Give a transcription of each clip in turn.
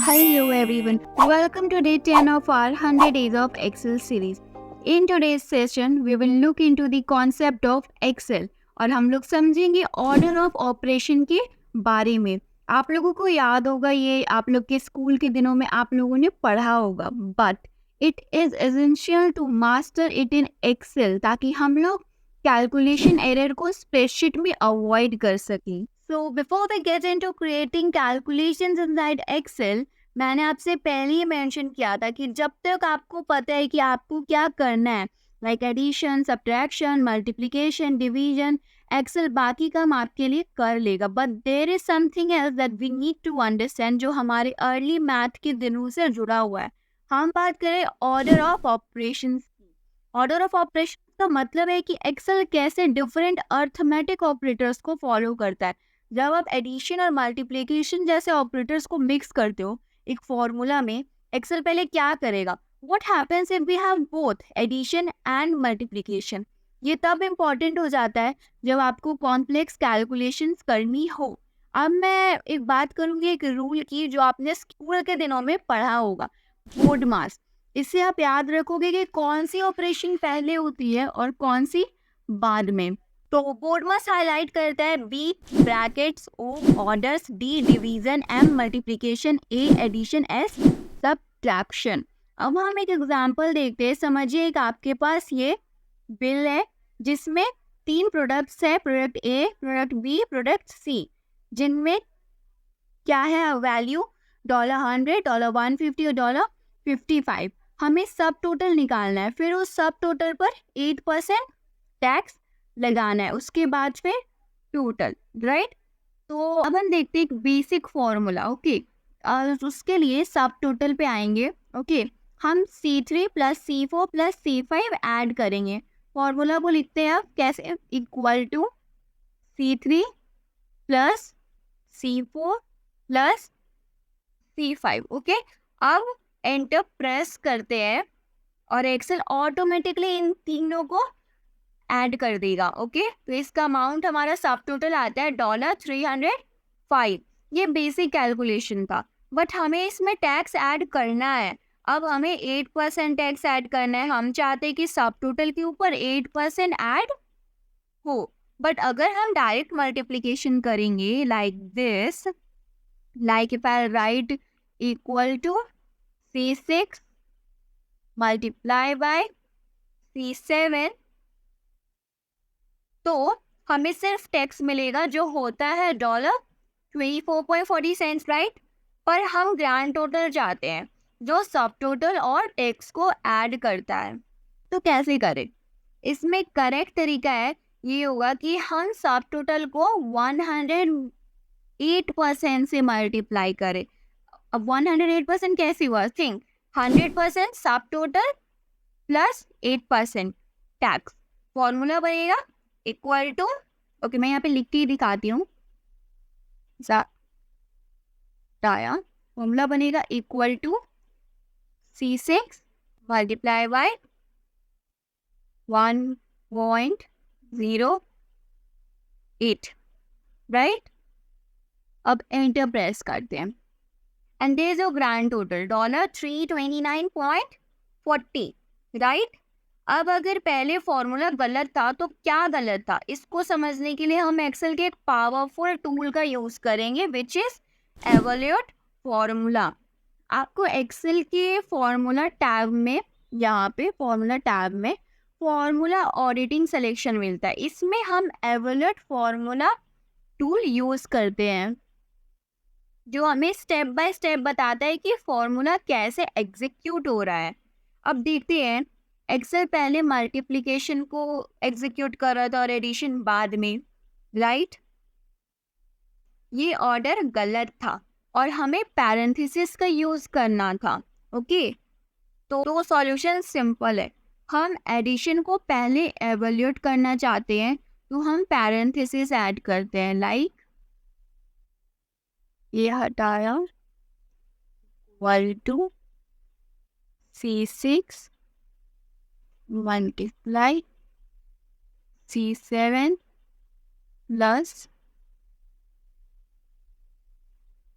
Hello everyone, welcome to day 10 of our 100 Days of Excel series. In today's session, we will look into the concept of Excel और हम लोग समझेंगे order of operation के बारे में. आप लोगों को याद होगा ये आप लोग के स्कूल के दिनों में आप लोगों ने पढ़ा होगा, but it is essential to master it in Excel ताकि हम लोग कैलकुलेशन एरर को स्प्रेडशीट में अवॉइड कर सकें. So before we get into creating calculations inside Excel, मैंने आपसे पहले ही मेंशन किया था कि जब तक आपको पता है कि आपको क्या करना है, like addition, subtraction, multiplication, division, Excel बाकी काम आपके लिए कर लेगा. But there is something else that we need to understand जो हमारे अर्ली मैथ के दिनों से जुड़ा हुआ है. हम बात करें ऑर्डर ऑफ ऑपरेशंस की. ऑर्डर ऑफ ऑपरेशन का मतलब है कि एक्सेल कैसे डिफरेंट अर्थमेटिक ऑपरेटर्स को फॉलो करता है. जब आप एडिशन और मल्टीप्लिकेशन जैसे ऑपरेटर्स को मिक्स करते हो एक फॉर्मूला में, एक्सेल पहले क्या करेगा? What happens if we have both addition and multiplication? ये तब इम्पॉर्टेंट हो जाता है जब आपको कॉम्प्लेक्स कैलकुलेशंस करनी हो. अब मैं एक बात करूँगी एक रूल की जो आपने स्कूल के दिनों में पढ़ा होगा, बोर्ड मास. इससे आप याद रखोगे कि कौन सी ऑपरेशन पहले होती है और कौन सी बाद में. तो बोर्ड मास हाईलाइट करता है B brackets, O orders, D division, M multiplication, A addition, S subtraction. अब हम एक एग्जांपल देखते हैं. समझिए एक आपके पास ये बिल है जिसमें 3 प्रोडक्ट्स है, product A, product B, product C, जिनमें क्या है वैल्यू $100, $150 और $55. हमें सब टोटल निकालना है, फिर उस सब टोटल पर 8% टैक्स लगाना है, उसके बाद फिर टोटल, राइट. तो अब हम देखते हैं एक बेसिक फॉर्मूला. ओके, उसके लिए सब टोटल पे आएंगे. ओके, हम C3 plus C4 plus C5 add करेंगे. फॉर्मूला वो लिखते हैं आप कैसे, equal to C3 plus C4 plus C5. Okay, अब एंटर प्रेस करते हैं और एक्सेल ऑटोमेटिकली इन तीनों को ऐड कर देगा. ओके, तो इसका अमाउंट हमारा सब टोटल आता है $305. ये बेसिक कैलकुलेशन था, बट हमें इसमें टैक्स ऐड करना है. अब हमें 8% टैक्स ऐड करना है. हम चाहते हैं कि सब टोटल के ऊपर 8% ऐड हो. बट अगर हम डायरेक्ट मल्टीप्लिकेशन करेंगे like this, like if I write equal to C6 multiply by C7, तो हमें सिर्फ टैक्स मिलेगा जो होता है $24.40, राइट. पर हम ग्रैंड टोटल चाहते हैं जो सब टोटल और टैक्स को ऐड करता है. तो कैसे करें? इसमें करेक्ट तरीका है ये होगा कि हम सब टोटल को 108% से मल्टीप्लाई करें. अब 108% कैसे हुआ? थिंक 100% सब टोटल प्लस 8% टैक्स. फॉर्मूला बनेगा इक्वल टू, ओके मैं यहाँ पे लिख के ही दिखाती हूँ. फॉर्मूला बनेगा equal to C6 multiply by 1.08, right. अब एंटर प्रेस करते हैं and there is a grand total $329.40, right. अब अगर पहले फॉर्मूला गलत था तो क्या गलत था, इसको समझने के लिए हम एक्सेल के एक पावरफुल टूल का यूज़ करेंगे विच इज़ एवल्यूट फॉर्मूला. आपको एक्सेल के फॉर्मूला टैब में, यहाँ पे फॉर्मूला टैब में फॉर्मूला ऑडिटिंग सिलेक्शन मिलता है. इसमें हम एवल्यूट फॉर्मूला टूल यूज़ करते हैं जो हमें स्टेप बाय स्टेप बताता है कि फॉर्मूला कैसे एग्जीक्यूट हो रहा है. अब देखते हैं. एक्सेल पहले मल्टीप्लिकेशन को एग्जीक्यूट कर रहा था और एडिशन बाद में, राइट. ये ऑर्डर गलत था और हमें पैरेंथेसिस का यूज़ करना था. ओके, तो सॉल्यूशन सिंपल है. हम एडिशन को पहले एवल्यूट करना चाहते हैं तो हम पैरेंथेसिस ऐड करते हैं, लाइक ये हटाया equal to C6 multiply C7 plus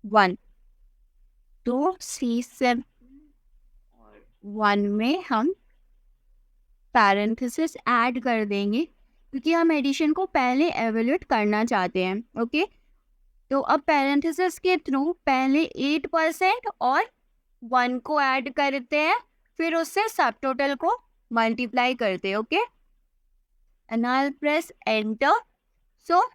1. तो C7 और 1 में हम पैरेंथेसिस ऐड कर देंगे क्योंकि हम एडिशन को पहले एवेल्यूएट करना चाहते हैं। ओके, तो अब पैरेंथेसिस के थ्रू पहले 8% और 1 को ऐड करते हैं, फिर उससे सब टोटल को मल्टीप्लाई करते हैं। Okay, and I will press enter. So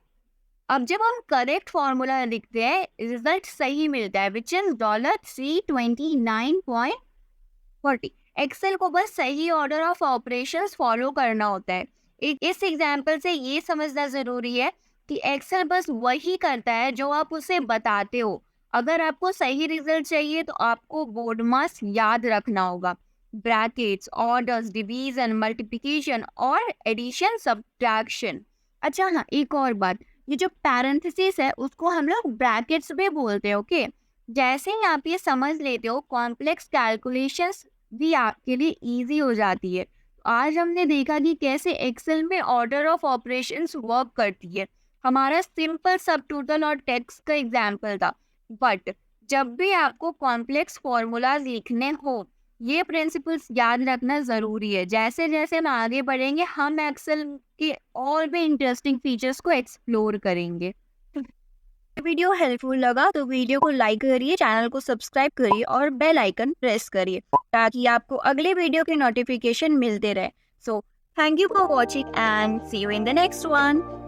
अब जब हम करेक्ट फॉर्मूला लिखते हैं रिजल्ट सही मिलता है विच इज $329.40। एक्सेल को बस सही ऑर्डर ऑफ ऑपरेशंस फॉलो करना होता है। इस एग्जाम्पल से ये समझना ज़रूरी है कि एक्सेल बस वही करता है जो आप उसे बताते हो। अगर आपको सही रिजल्ट चाहिए तो आपको बोर्ड मास याद रखना होगा। ब्रैकेट्स, ऑर्डर्स, डिवीजन, मल्टीप्लिकेशन और एडिशन, सब्ट्रैक्शन। अच्छा हाँ, एक और बात, ये जो पैरेंथेसिस है उसको हम लोग ब्रैकेट्स भी बोलते हैं। ओके, जैसे ही आप ये समझ लेते हो कॉम्प्लेक्स कैलकुलेशंस भी आपके लिए इजी हो जाती है। आज हमने देखा कि कैसे एक्सेल में ऑर्डर ऑफ ऑपरेशंस वर्क करती है। हमारा सिंपल सब टोटल और टेक्स्ट का एग्जाम्पल था, बट जब भी आपको कॉम्प्लेक्स फॉर्मूलाज लिखने हो ये प्रिंसिपल्स याद रखना ज़रूरी है। जैसे जैसे हम आगे बढ़ेंगे हम एक्सेल के और भी इंटरेस्टिंग फीचर्स को एक्सप्लोर करेंगे। वीडियो हेल्पफुल लगा तो वीडियो को लाइक करिए, चैनल को सब्सक्राइब करिए और बेल आइकन प्रेस करिए ताकि आपको अगले वीडियो के नोटिफिकेशन मिलते रहे। So thank you for watching and see you in the next one.